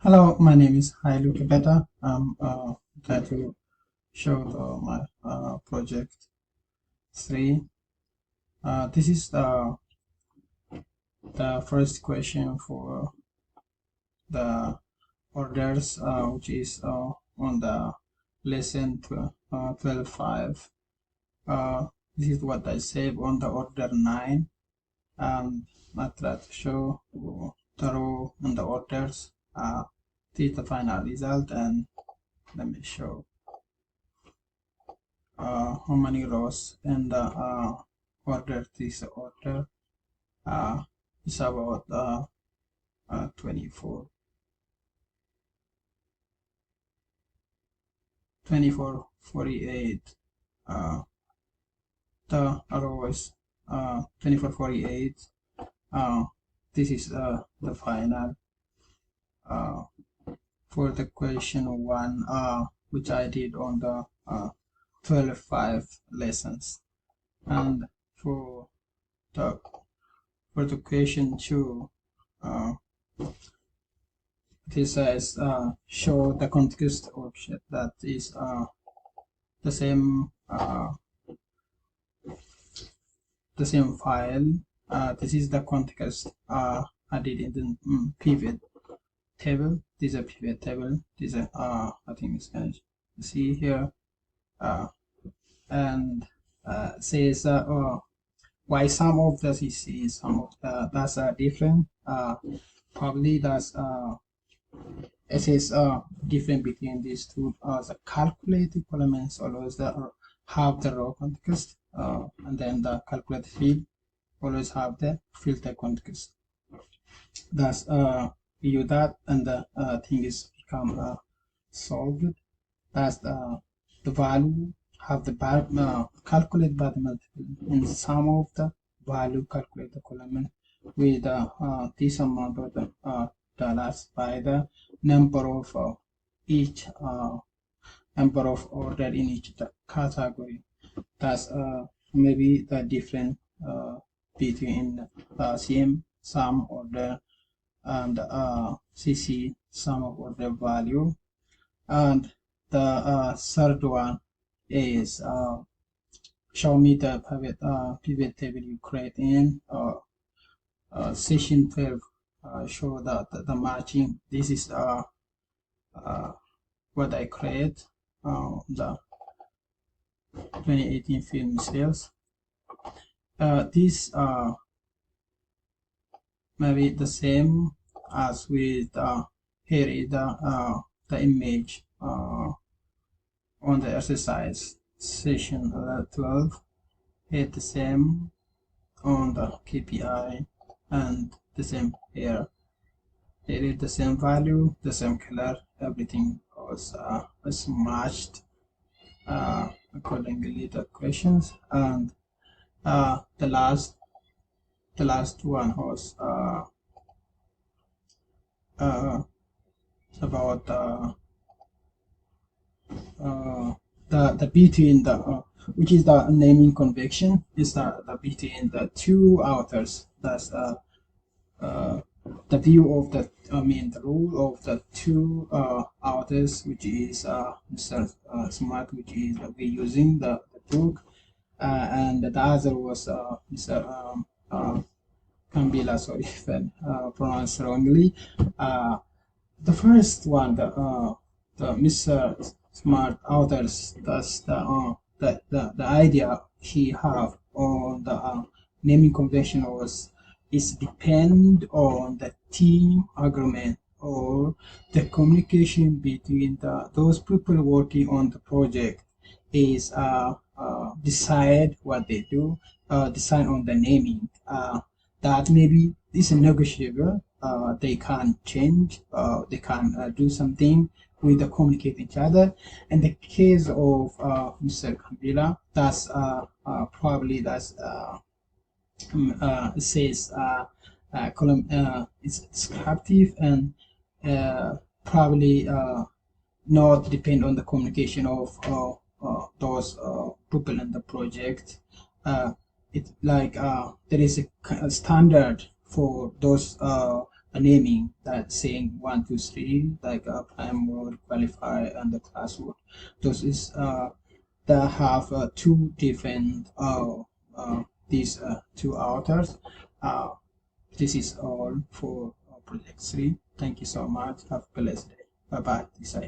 Hello, my name is Hailu Kibeta. I'm glad to show my project 3. This is the first question for the orders, which is on the lesson 12.5. This is what I saved on the order 9, and I try to show the row and the orders. This is the final result, and let me show how many rows in the order. This order is about 24 48. The row is 24 48. This is the final for the question 1, which I did on the 12.5 lessons. And for the question 2, this says show the context object that is the same file. This is the context I did in the pivot table. This is a pivot table. This is I think it's going to see here, and says why some of the CC, some of the that's different. Probably that's it is different between these two. The calculated elements always have the raw context, and then the calculated field always have the filter context. That's you that, and the thing is become solved. That's the value have the calculate by the multiple in sum of the value calculate the column with this amount of the dollars by the number of each number of order in each category. That's maybe the difference between CM sum order and CC sum of order value. And the third one is show me the pivot table you create in session 12. Show that the matching. This is what I create the 2018 film sales. This maybe the same as with here is the image on the exercise session 12. Here the same on the KPI, and the same here. Here is the same value, the same color, everything was matched accordingly the questions. And the last one was about the between the which is the naming convention is the between the two authors. That's the view of the the rule of the two authors, which is Mr. Smart, which is we using the book, and the other was Mr. Kambila. Sorry if I pronounced wrongly. The first one, the Mr. Smart authors, that's the idea he have on the naming convention was is depend on the team agreement or the communication between those people working on the project is decide what they do, decide on the naming. That maybe is negotiable. They can change, they can do something with the communicate each other. In the case of Mr. Kambila, that's probably that's it says column it's descriptive and probably not depend on the communication of those people in the project. It's like there is a standard for those naming that saying 1, 2, 3, like prime mode, qualify, and the class mode. Those is that have two different these two authors. Uh, this is all for project 3. Thank you so much. Have a blessed day. Bye bye.